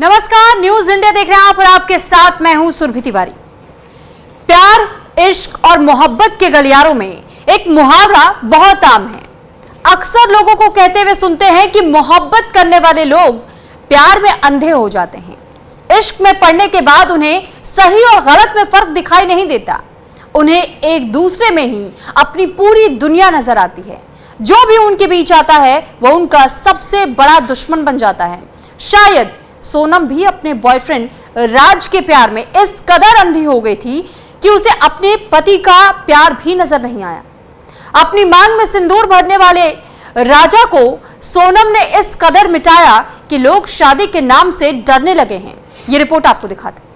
नमस्कार, news India देख रहे हैं आप और आपके साथ मैं हूं सुरभि तिवारी। प्यार, इश्क और मोहब्बत के गलियारों में एक मुहावरा बहुत आम है। अक्सर लोगों को कहते हुए सुनते हैं कि मोहब्बत करने वाले लोग प्यार में अंधे हो जाते हैं। इश्क में पड़ने के बाद उन्हें सही और गलत में फर्क दिखाई नहीं देता। उन्हें एक दूसरे में ही अपनी पूरी दुनिया नजर आती है। जो भी उनके बीच आता है वह उनका सबसे बड़ा दुश्मन बन जाता है। शायद सोनम भी अपने बॉयफ्रेंड राज के प्यार में इस कदर अंधी हो गई थी कि उसे अपने पति का प्यार भी नजर नहीं आया। अपनी मांग में सिंदूर भरने वाले राजा को सोनम ने इस कदर मिटाया कि लोग शादी के नाम से डरने लगे हैं। ये रिपोर्ट आपको दिखाते हैं।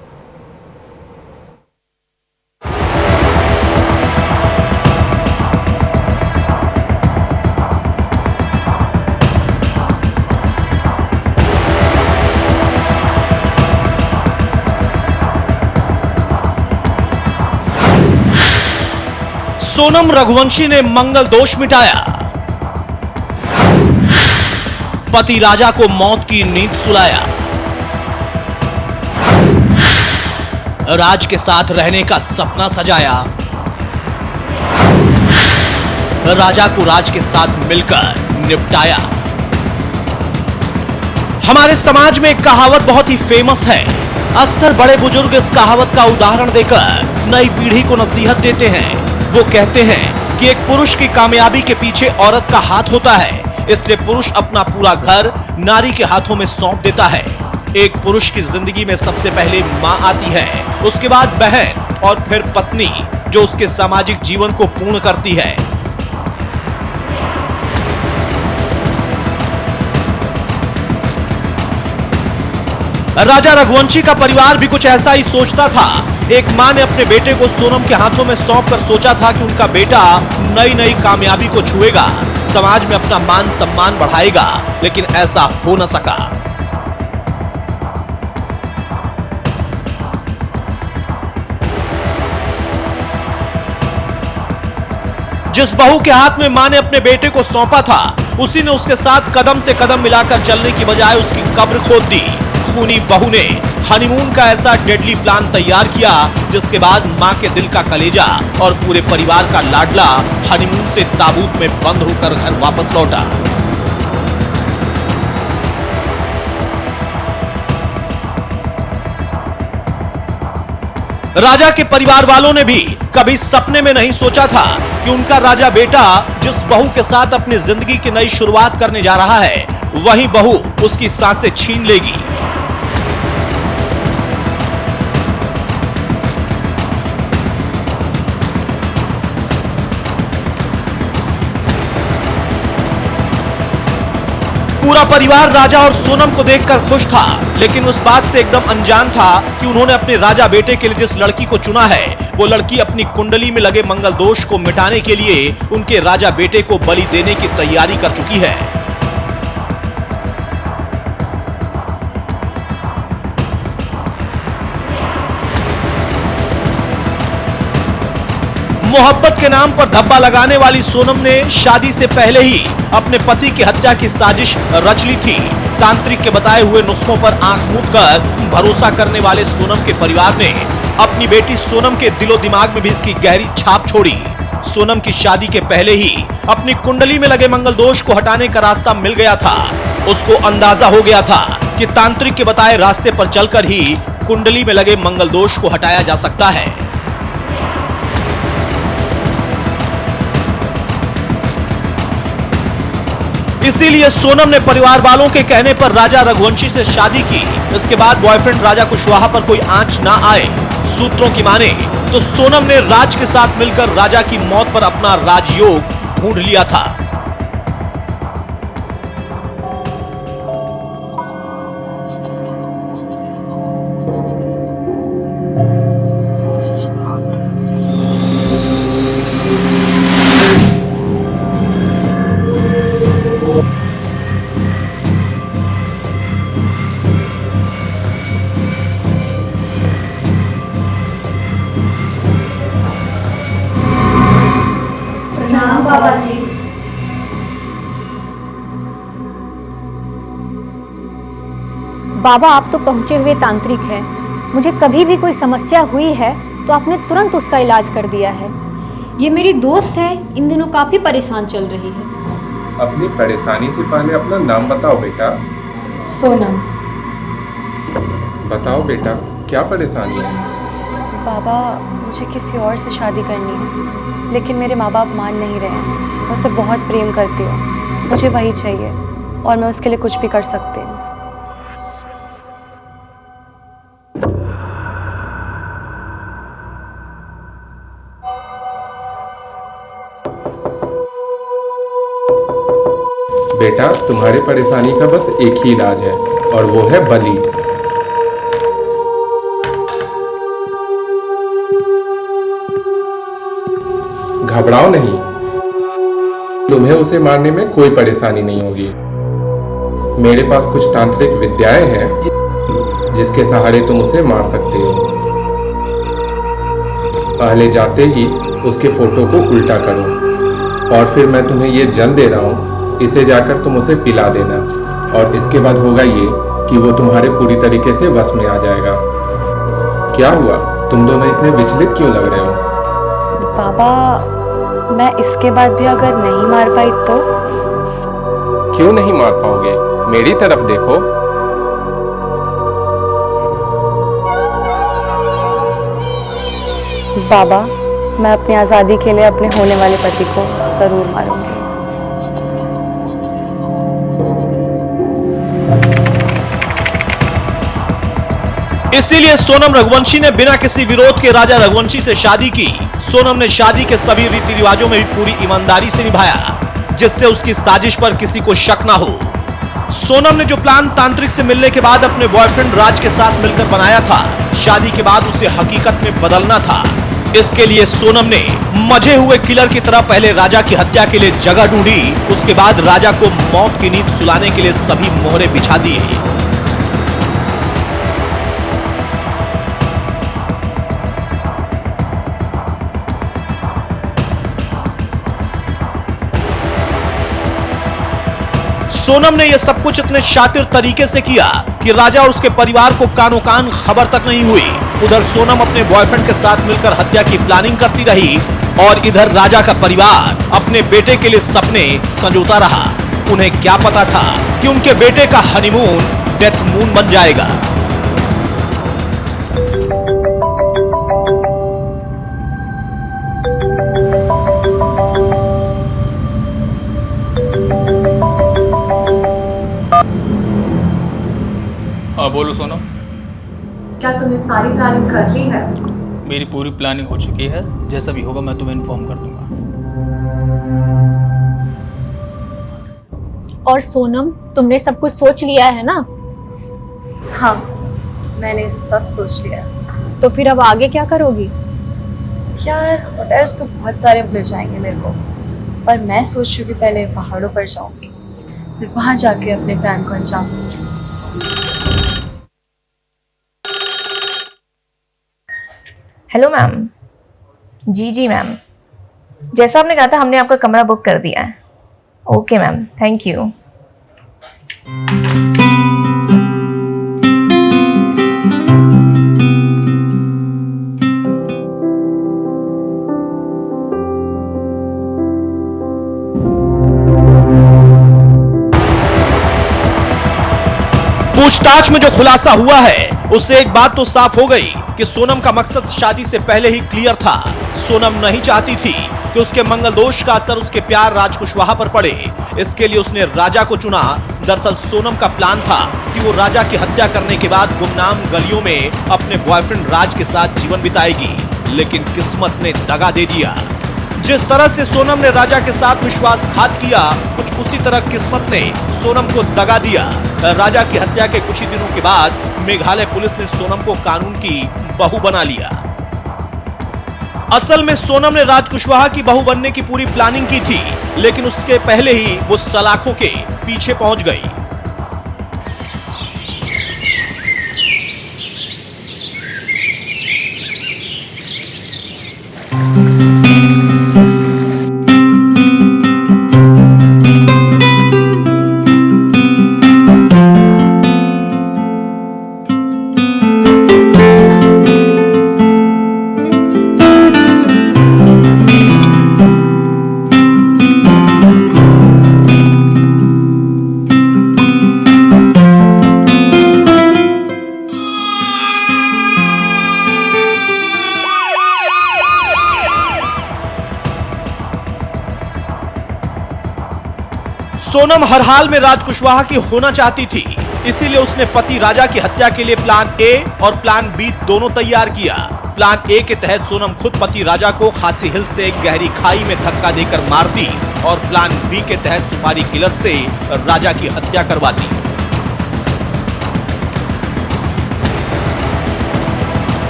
सोनम रघुवंशी ने मंगल दोष मिटाया। पति राजा को मौत की नींद सुलाया। राज के साथ रहने का सपना सजाया। राजा को राज के साथ मिलकर निपटाया। हमारे समाज में एक कहावत बहुत ही फेमस है। अक्सर बड़े बुजुर्ग इस कहावत का उदाहरण देकर नई पीढ़ी को नसीहत देते हैं। वो कहते हैं कि एक पुरुष की कामयाबी के पीछे औरत का हाथ होता है, इसलिए पुरुष अपना पूरा घर नारी के हाथों में सौंप देता है। एक पुरुष की जिंदगी में सबसे पहले मां आती है, उसके बाद बहन और फिर पत्नी, जो उसके सामाजिक जीवन को पूर्ण करती है। राजा रघुवंशी का परिवार भी कुछ ऐसा ही सोचता था। एक मां ने अपने बेटे को सोनम के हाथों में सौंप कर सोचा था कि उनका बेटा नई नई कामयाबी को छुएगा, समाज में अपना मान सम्मान बढ़ाएगा, लेकिन ऐसा हो न सका। जिस बहू के हाथ में मां ने अपने बेटे को सौंपा था, उसी ने उसके साथ कदम से कदम मिलाकर चलने की बजाय उसकी कब्र खोद दी। खूनी बहू ने हनीमून का ऐसा डेडली प्लान तैयार किया, जिसके बाद मां के दिल का कलेजा और पूरे परिवार का लाडला हनीमून से ताबूत में बंद होकर घर वापस लौटा। राजा के परिवार वालों ने भी कभी सपने में नहीं सोचा था कि उनका राजा बेटा जिस बहू के साथ अपनी जिंदगी की नई शुरुआत करने जा रहा है, वही बहू उसकी सांसें छीन लेगी। पूरा परिवार राजा और सोनम को देखकर खुश था, लेकिन उस बात से एकदम अनजान था कि उन्होंने अपने राजा बेटे के लिए जिस लड़की को चुना है, वो लड़की अपनी कुंडली में लगे मंगल दोष को मिटाने के लिए उनके राजा बेटे को बलि देने की तैयारी कर चुकी है। मोहब्बत के नाम पर धब्बा लगाने वाली सोनम ने शादी से पहले ही अपने पति की हत्या की साजिश रच ली थी। तांत्रिक के बताए हुए नुस्खों पर आंख मूंद कर भरोसा करने वाले सोनम के परिवार ने अपनी बेटी सोनम के दिलो दिमाग में भी इसकी गहरी छाप छोड़ी। सोनम की शादी के पहले ही अपनी कुंडली में लगे मंगल दोष को हटाने का रास्ता मिल गया था। उसको अंदाजा हो गया था कि तांत्रिक के बताए रास्ते पर चलकर ही कुंडली में लगे मंगल दोष को हटाया जा सकता है। इसीलिए सोनम ने परिवार वालों के कहने पर राजा रघुवंशी से शादी की। इसके बाद बॉयफ्रेंड राजा कुशवाहा पर कोई आंच ना आए। सूत्रों की माने तो सोनम ने राज के साथ मिलकर राजा की मौत पर अपना राजयोग ढूंढ लिया था। बाबा जी, बाबा आप तो पहुंचे हुए तांत्रिक हैं। मुझे कभी भी कोई समस्या हुई है तो आपने तुरंत उसका इलाज कर दिया है। ये मेरी दोस्त है, इन दिनों काफ़ी परेशान चल रही है। अपनी परेशानी से पहले अपना नाम बताओ बेटा। सोनम। बताओ बेटा, क्या परेशानी है? बाबा, मुझे किसी और से शादी करनी है, लेकिन मेरे माँ बाप मान नहीं रहे हैं। मैं उससे बहुत प्रेम करती हूँ, मुझे वही चाहिए और मैं उसके लिए कुछ भी कर सकती हूँ। बेटा, तुम्हारी परेशानी का बस एक ही इलाज है और वो है बलि। घबराओ नहीं, तुम्हें उसे मारने में कोई परेशानी नहीं होगी। मेरे पास कुछ तांत्रिक विद्याएं हैं जिसके सहारे तुम उसे मार सकते हो। पहले जाते ही उसके फोटो को उल्टा करो और फिर मैं तुम्हें ये जल दे रहा हूँ, इसे जाकर तुम उसे पिला देना और इसके बाद होगा ये कि वो तुम्हारे पूरी तरीके से वश में आ जाएगा। क्या हुआ, तुम दोनों इतने विचलित क्यों लग रहे हो? बाबा, मैं इसके बाद भी अगर नहीं मार पाई तो? क्यों नहीं मार पाओगे? मेरी तरफ देखो। बाबा, मैं अपनी आज़ादी के लिए अपने होने वाले पति को जरूर मारूंगी। इसीलिए सोनम रघुवंशी ने बिना किसी विरोध के राजा रघुवंशी से शादी की। सोनम ने शादी के सभी रीति रिवाजों में भी पूरी ईमानदारी से निभाया, जिससे उसकी साजिश पर किसी को शक ना हो। सोनम ने जो प्लान तांत्रिक से मिलने के बाद अपने बॉयफ्रेंड राज के साथ मिलकर बनाया था, शादी के बाद उसे हकीकत में बदलना था। इसके लिए सोनम ने मजे हुए किलर की तरह पहले राजा की हत्या के लिए जगह ढूंढी, उसके बाद राजा को मौत की नींद सुलाने के लिए सभी मोहरे बिछा दिए। सोनम ने यह सब कुछ इतने शातिर तरीके से किया कि राजा और उसके परिवार को कानो कान खबर तक नहीं हुई। उधर सोनम अपने बॉयफ्रेंड के साथ मिलकर हत्या की प्लानिंग करती रही और इधर राजा का परिवार अपने बेटे के लिए सपने संजोता रहा। उन्हें क्या पता था कि उनके बेटे का हनीमून डेथ मून बन जाएगा। हाँ बोलो सोनम। क्या तुमने सारी प्लानिंग कर ली है? मेरी पूरी प्लानिंग हो चुकी है, जैसा भी होगा मैं तुम्हें इन्फॉर्म कर दूंगा। और सोनम, तुमने सब कुछ सोच लिया है ना? हाँ, मैंने सब सोच लिया है। तो फिर अब आगे क्या करोगी? यार, होटल्स तो बहुत सारे मिल जाएंगे मेरे को, पर मैं सोच रही हूँ कि पहले पहाड़ों पर जाऊंगी, फिर वहां जाके अपने प्लान को अंजाम दूंगी। Hello ma'am. जी मैम, जैसा आपने कहा था हमने आपका कमरा बुक कर दिया है। Okay ma'am, thank you. पूछताछ में जो खुलासा हुआ है उससे एक बात तो साफ हो गई कि सोनम का मकसद शादी से पहले ही क्लियर था। सोनम नहीं चाहती थी कि उसके मंगल दोष का असर उसके प्यार राज कुशवाहा पर पड़े। इसके लिए उसने राजा को चुना। दरअसल सोनम का प्लान था कि वो राजा की हत्या करने के बाद गुमनाम गलियों में अपने बॉयफ्रेंड राज के साथ जीवन बिताएगी, लेकिन किस्मत ने दगा दे दिया। जिस तरह से सोनम ने राजा के साथ विश्वासघात किया, कुछ उसी तरह किस्मत ने सोनम को दगा दिया। राजा की हत्या के कुछ ही दिनों के बाद मेघालय पुलिस ने सोनम को कानून की बहू बना लिया। असल में सोनम ने राज कुशवाहा की बहू बनने की पूरी प्लानिंग की थी, लेकिन उसके पहले ही वो सलाखों के पीछे पहुंच गई। सोनम हर हाल में राज कुशवाहा की होना चाहती थी, इसीलिए उसने पति राजा की हत्या के लिए प्लान ए और प्लान बी दोनों तैयार किया। प्लान ए के तहत सोनम खुद पति राजा को खासी हिल से एक गहरी खाई में धक्का देकर मार दी और प्लान बी के तहत सुपारी किलर से राजा की हत्या करवाती।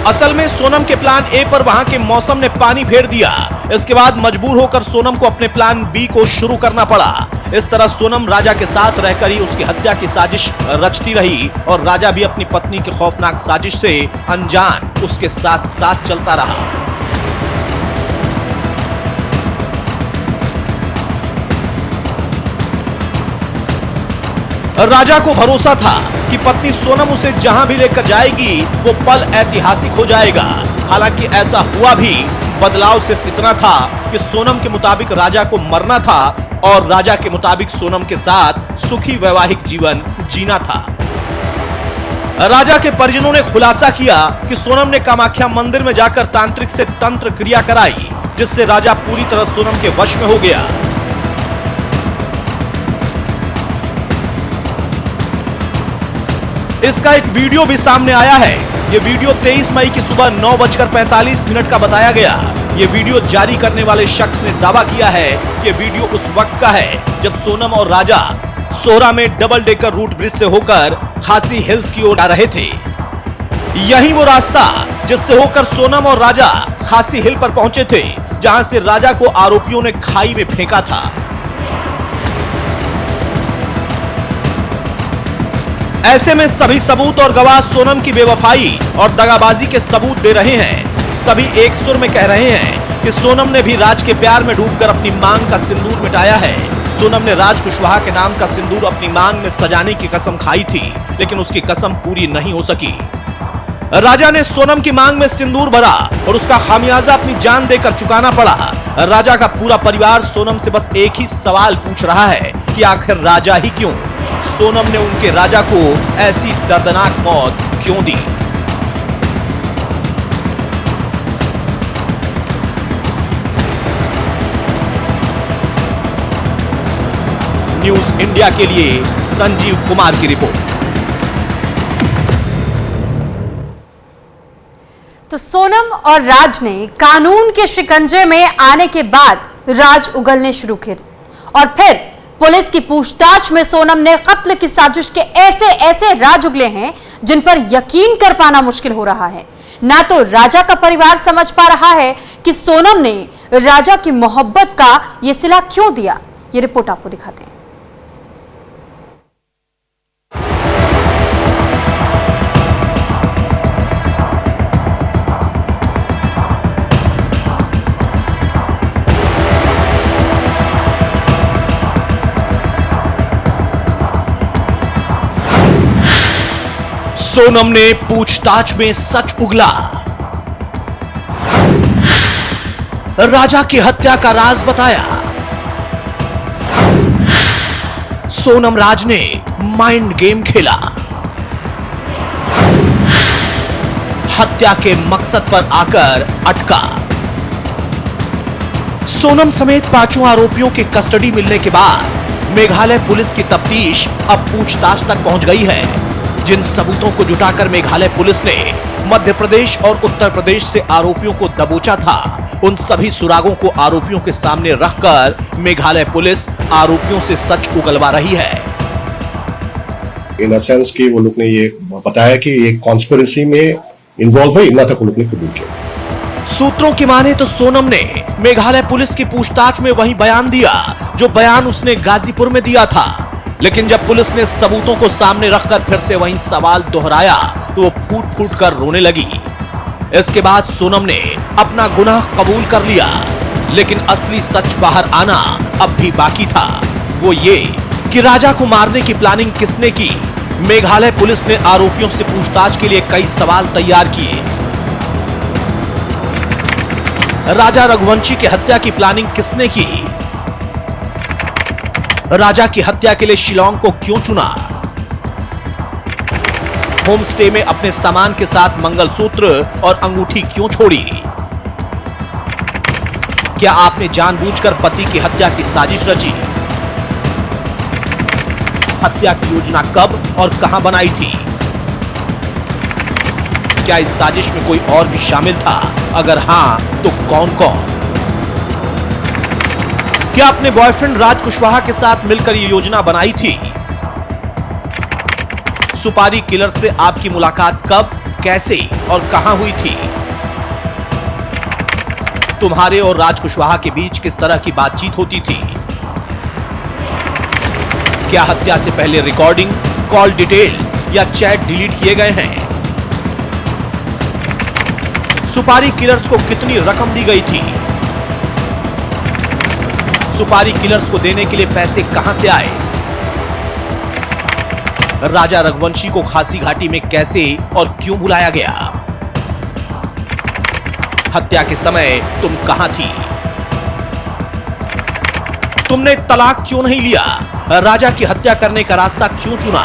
असल में सोनम के प्लान ए पर वहां के मौसम ने पानी फेर दिया। इसके बाद मजबूर होकर सोनम को अपने प्लान बी को शुरू करना पड़ा। इस तरह सोनम राजा के साथ रहकर ही उसकी हत्या की साजिश रचती रही और राजा भी अपनी पत्नी की खौफनाक साजिश से अनजान उसके साथ साथ चलता रहा। राजा को भरोसा था कि पत्नी सोनम उसे जहां भी लेकर जाएगी वो पल ऐतिहासिक हो जाएगा। हालांकि ऐसा हुआ भी। बदलाव सिर्फ इतना था कि सोनम के मुताबिक राजा को मरना था और राजा के मुताबिक सोनम के साथ सुखी वैवाहिक जीवन जीना था। राजा के परिजनों ने खुलासा किया कि सोनम ने कामाख्या मंदिर में जाकर तांत्रिक से तंत्र क्रिया कराई, जिससे राजा पूरी तरह सोनम के वश में हो गया। इसका एक वीडियो भी सामने आया है। यह वीडियो 23 मई की सुबह 9:45 का बताया गया। यह वीडियो जारी करने वाले शख्स ने दावा किया है कि वीडियो उस वक्त का है जब सोनम और राजा सोहरा में डबल डेकर रूट ब्रिज से होकर खासी हिल्स की ओर आ रहे थे। यही वो रास्ता जिससे होकर सोनम और राजा खासी हिल पर पहुंचे थे, जहां से राजा को आरोपियों ने खाई में फेंका था। ऐसे में सभी सबूत और गवाह सोनम की बेवफाई और दगाबाजी के सबूत दे रहे हैं। सभी एक सुर में कह रहे हैं कि सोनम ने भी राज के प्यार में डूबकर अपनी मांग का सिंदूर मिटाया है। सोनम ने राज कुशवाहा के नाम का सिंदूर अपनी मांग में सजाने की कसम खाई थी, लेकिन उसकी कसम पूरी नहीं हो सकी। राजा ने सोनम की मांग में सिंदूर भरा और उसका खामियाजा अपनी जान देकर चुकाना पड़ा। राजा का पूरा परिवार सोनम से बस एक ही सवाल पूछ रहा है कि आखिर राजा ही क्यों? सोनम ने उनके राजा को ऐसी दर्दनाक मौत क्यों दी? न्यूज इंडिया के लिए संजीव कुमार की रिपोर्ट। तो सोनम और राज ने कानून के शिकंजे में आने के बाद राज उगलने शुरू किए और फिर पुलिस की पूछताछ में सोनम ने कत्ल की साजिश के ऐसे राज उगले हैं जिन पर यकीन कर पाना मुश्किल हो रहा है। ना तो राजा का परिवार समझ पा रहा है कि सोनम ने राजा की मोहब्बत का यह सिला क्यों दिया। ये रिपोर्ट आपको दिखाते हैं। सोनम ने पूछताछ में सच उगला। राजा की हत्या का राज बताया। सोनम राज ने माइंड गेम खेला। हत्या के मकसद पर आकर अटका। सोनम समेत 5 आरोपियों की कस्टडी मिलने के बाद मेघालय पुलिस की तफ्तीश अब पूछताछ तक पहुंच गई है। जिन सबूतों को जुटाकर मेघालय पुलिस ने मध्य प्रदेश और उत्तर प्रदेश से आरोपियों को दबोचा था, उन सभी सुरागों को आरोपियों के सामने रखकर मेघालय पुलिस आरोपियों से सच उगलवा रही है। इन अ सेंस कि वो लोग ने ये बताया कि ये कॉन्स्पिरेसी में इन्वॉल्व है, इतना तक वो लोग ने कबूल किया। सूत्रों की माने तो सोनम ने मेघालय पुलिस की पूछताछ में वही बयान दिया जो बयान उसने गाजीपुर में दिया था। लेकिन जब पुलिस ने सबूतों को सामने रखकर फिर से वही सवाल दोहराया तो वो फूट फूट कर रोने लगी। इसके बाद सोनम ने अपना गुनाह कबूल कर लिया, लेकिन असली सच बाहर आना अब भी बाकी था। वो ये कि राजा को मारने की प्लानिंग किसने की। मेघालय पुलिस ने आरोपियों से पूछताछ के लिए कई सवाल तैयार किए। राजा रघुवंशी की हत्या की प्लानिंग किसने की? राजा की हत्या के लिए शिलोंग को क्यों चुना? होम स्टे में अपने सामान के साथ मंगलसूत्र और अंगूठी क्यों छोड़ी? क्या आपने जानबूझकर पति की हत्या की साजिश रची? हत्या की योजना कब और कहां बनाई थी? क्या इस साजिश में कोई और भी शामिल था? अगर हां तो कौन कौन? क्या अपने बॉयफ्रेंड राज कुशवाहा के साथ मिलकर यह योजना बनाई थी? सुपारी किलर से आपकी मुलाकात कब, कैसे और कहां हुई थी? तुम्हारे और राज कुशवाहा के बीच किस तरह की बातचीत होती थी? क्या हत्या से पहले रिकॉर्डिंग, कॉल डिटेल्स या चैट डिलीट किए गए हैं? सुपारी किलर्स को कितनी रकम दी गई थी? सुपारी किलर्स को देने के लिए पैसे कहां से आए? राजा रघुवंशी को खासी घाटी में कैसे और क्यों बुलाया गया? हत्या के समय तुम कहां थी? तुमने तलाक क्यों नहीं लिया? राजा की हत्या करने का रास्ता क्यों चुना?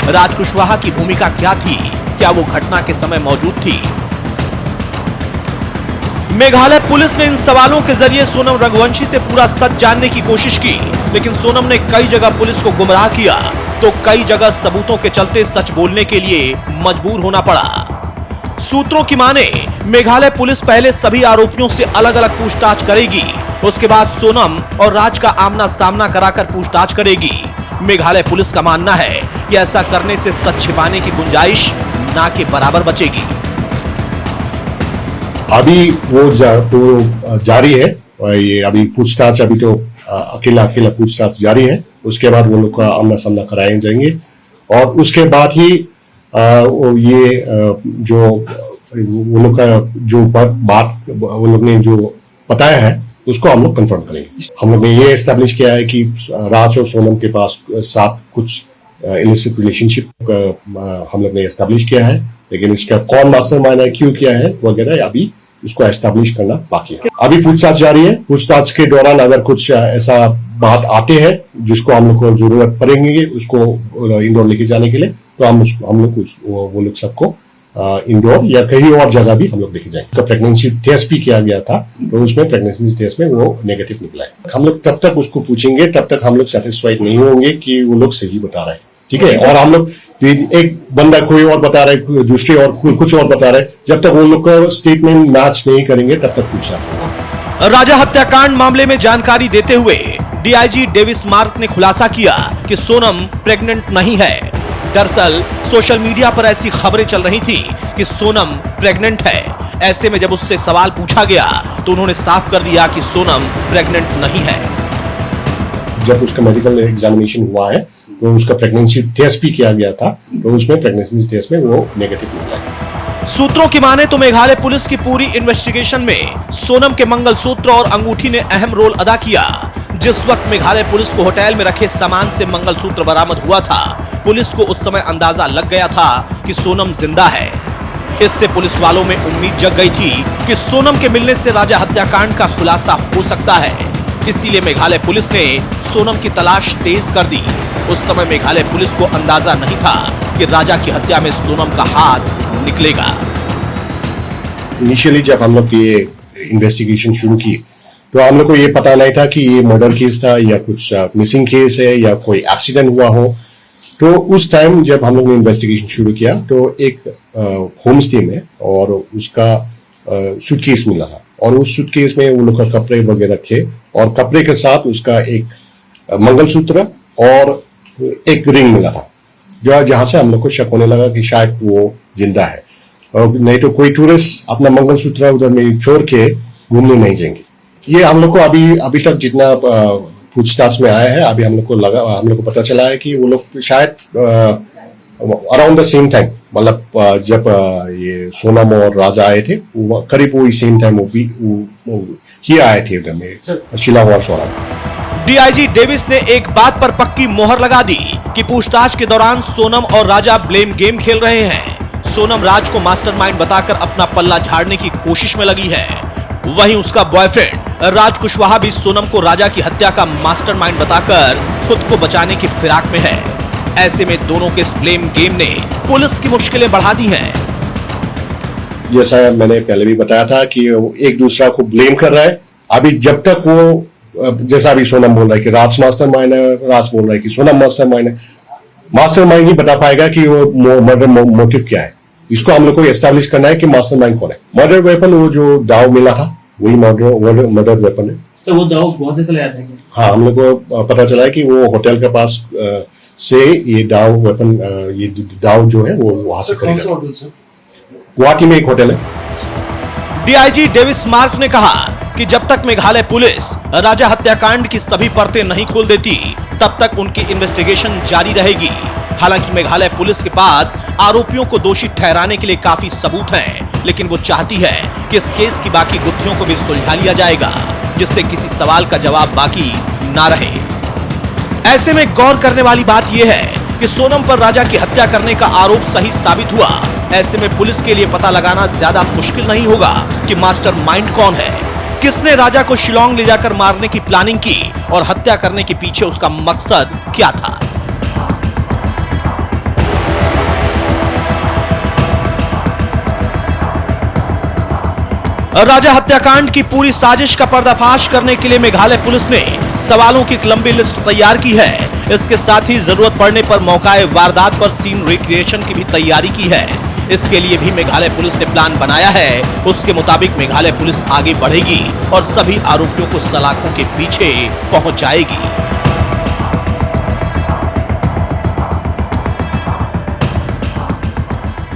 राज कुशवाहा की भूमिका क्या थी? क्या वो घटना के समय मौजूद थी? मेघालय पुलिस ने इन सवालों के जरिए सोनम रघुवंशी से पूरा सच जानने की कोशिश की, लेकिन सोनम ने कई जगह पुलिस को गुमराह किया, तो कई जगह सबूतों के चलते सच बोलने के लिए मजबूर होना पड़ा। सूत्रों की माने मेघालय पुलिस पहले सभी आरोपियों से अलग अलग पूछताछ करेगी, उसके बाद सोनम और राज का आमना सामना कराकर पूछताछ करेगी। मेघालय पुलिस का मानना है कि ऐसा करने से सच छिपाने की गुंजाइश ना के बराबर बचेगी। अभी वो जारी है और ये अभी पूछताछ, अभी तो अकेला पूछताछ जारी है। उसके बाद वो लोग का आमना सामना कराए जाएंगे और उसके बाद ही जो वो लोग का जो बात वो लोग ने जो बताया है उसको हम लोग कंफर्म करेंगे। हम लोग ने ये एस्टेब्लिश किया है कि राज और सोनम के पास साथ कुछ इलिसिट रिलेशनशिप हम लोग ने एस्टेब्लिश किया है, लेकिन इसका कौन मास्टरमाइंड है, क्यों किया है वगैरह अभी उसको एस्टेब्लिश करना बाकी है। अभी पूछताछ जारी है। पूछताछ के दौरान अगर कुछ ऐसा बात आते हैं जिसको हम लोग को जरूरत पड़ेगी उसको इंदौर लेके जाने के लिए, तो हम लोग वो लोग सबको इंदौर या कहीं और जगह भी हम लोग लेके जाएंगे। तो प्रेगनेंसी टेस्ट भी किया गया था, तो उसमें प्रेगनेंसी टेस्ट में वो नेगेटिव निकला है। हम लोग तब तक उसको पूछेंगे, तब तक हम लोग सेटिस्फाइड नहीं होंगे कि वो लोग सही बता रहे हैं, ठीक है। और हम लोग एक बंदा कोई और बता रहा है, दूसरे और कुछ और बता रहे हैं, जब तक वो लोग का स्टेटमेंट मैच नहीं करेंगे तब तक पूछा। राजा हत्याकांड मामले में जानकारी देते हुए डीआईजी डेविस मार्क ने खुलासा किया कि सोनम प्रेग्नेंट नहीं है। दरअसल सोशल मीडिया पर ऐसी खबरें चल रही थी कि सोनम प्रेग्नेंट है। ऐसे में जब उससे सवाल पूछा गया तो उन्होंने साफ कर दिया कि सोनम प्रेग्नेंट नहीं है। जब उसका मेडिकल एग्जामिनेशन हुआ है तो उसका प्रेगनेंसी टेस्ट भी किया गया था, तो उसमें प्रेगनेंसी टेस्ट में वो नेगेटिव निकला है। सूत्रों की माने तो मेघालय पुलिस की पूरी इन्वेस्टिगेशन में सोनम के मंगलसूत्र और अंगूठी ने अहम रोल अदा किया। जिस वक्त मेघालय पुलिस को होटल में रखे सामान से मंगलसूत्र बरामद हुआ था, पुलिस को उस समय अंदाजा लग गया था कि सोनम जिंदा है। इससे पुलिस वालों में उम्मीद जग गई थी कि सोनम के मिलने से राजा हत्याकांड का खुलासा हो सकता है। इसीलिए मेघालय पुलिस ने सोनम की तलाश तेज कर दी। उस समय मेघालय पुलिस को अंदाजा नहीं था कि राजा की हत्या में सोनम का हाथ निकलेगा। इनिशियली जब हम लोग ये इन्वेस्टिगेशन शुरू की तो हम लोग को ये पता नहीं था कि ये मर्डर केस था या कुछ मिसिंग केस है या कोई एक्सीडेंट हुआ हो। तो उस टाइम जब हम लोग ने इन्वेस्टिगेशन शुरू किया तो एक होम स्टे में और उसका सूटकेस मिला था, और उस सूटकेस में वो लोग का कपड़े वगैरह थे, और कपड़े के साथ उसका एक मंगलसूत्र और एक रिंग मिला था, जहां से हम लोग को शक होने लगा कि शायद वो जिंदा है। और नहीं तो कोई टूरिस्ट अपना मंगलसूत्र उधर में छोड़ के घूमने नहीं जाएंगे। ये हम लोग को अभी तक जितना पूछताछ में आया है, अभी हम लोग को पता चला है कि वो लोग शायद अराउंड द सेम टाइम, मतलब जब ये सोनम और राजा आए थे करीब वही सेम टाइम वो ही आए थे उधर में शिलांग और सोनम। डीआईजी डेविस ने एक बात पर पक्की मोहर लगा दी कि पूछताछ के दौरान सोनम और राजा ब्लेम गेम खेल रहे हैं। सोनम राज को मास्टरमाइंड बताकर अपना पल्ला झाड़ने की कोशिश में लगी है। वहीं उसका बॉयफ्रेंड राज कुशवाहा भी सोनम को राजा की हत्या का मास्टरमाइंड बताकर खुद को बचाने की फिराक में है। ऐसे में दोनों के इस ब्लेम गेम ने पुलिस की मुश्किलें बढ़ा दी हैं। जैसा मैंने पहले भी बताया था कि वो एक दूसरा को ब्लेम कर रहा है। अभी जब तक वो, जैसा अभी सोनम बोल रहा है कि राज मास्टरमाइंड है, राज बोल रहा है कि सोनम मास्टरमाइंड है, मास्टरमाइंड ही बता पाएगा कि वो मर्डर मोटिव क्या है। इसको हम लोग को एस्टैब्लिश करना है कि मास्टरमाइंड कौन है। मर्डर वेपन वो जो दाव मिला था वही मर्डर वेपन है। तो वो दाव बहुत से लाया था? हाँ, हम लोग को पता चला है कि वो होटल के पास से ये दाव वेपन, ये दाव जो है वो वहां से खरीदा। गुवाहाटी में एक होटल है। डीआईजी डेविस मार्क ने कहा कि जब तक मेघालय पुलिस राजा हत्याकांड की सभी परतें नहीं खोल देती तब तक उनकी इन्वेस्टिगेशन जारी रहेगी। हालांकि मेघालय पुलिस के पास आरोपियों को दोषी ठहराने के लिए काफी सबूत हैं, लेकिन वो चाहती है कि इस केस की बाकी गुत्थियों को भी सुलझा लिया जाएगा, जिससे किसी सवाल का जवाब बाकी ना रहे। ऐसे में गौर करने वाली बात यह है कि सोनम पर राजा की हत्या करने का आरोप सही साबित हुआ। ऐसे में पुलिस के लिए पता लगाना ज्यादा मुश्किल नहीं होगा कि मास्टरमाइंड कौन है, किसने राजा को शिलोंग ले जाकर मारने की प्लानिंग की और हत्या करने के पीछे उसका मकसद क्या था। राजा हत्याकांड की पूरी साजिश का पर्दाफाश करने के लिए मेघालय पुलिस ने सवालों की एक लंबी लिस्ट तैयार की है। इसके साथ ही जरूरत पड़ने पर मौकाए वारदात पर सीन रिक्रिएशन की भी तैयारी की है। इसके लिए भी मेघालय पुलिस ने प्लान बनाया है। उसके मुताबिक मेघालय पुलिस आगे बढ़ेगी और सभी आरोपियों को सलाखों के पीछे पहुंचाएगी।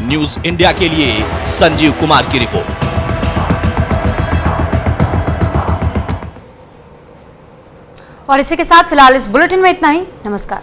न्यूज इंडिया के लिए संजीव कुमार की रिपोर्ट। और इसी के साथ फिलहाल इस बुलेटिन में इतना ही। नमस्कार।